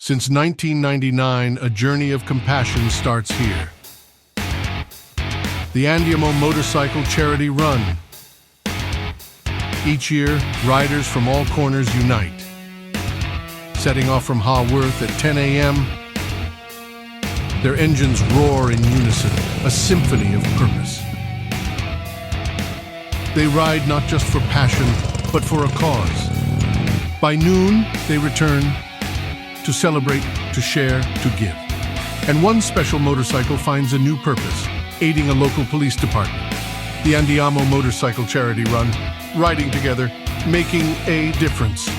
Since 1999, a journey of compassion starts here. The Andiamo Motorcycle Charity Run. Each year, riders from all corners unite. Setting off from Haworth at 10 a.m., their engines roar in unison, a symphony of purpose. They ride not just for passion, but for a cause. By noon, they return to celebrate, to share, to give. And one special motorcycle finds a new purpose, aiding a local police department. The Andiamo Motorcycle Charity Run, riding together, making a difference.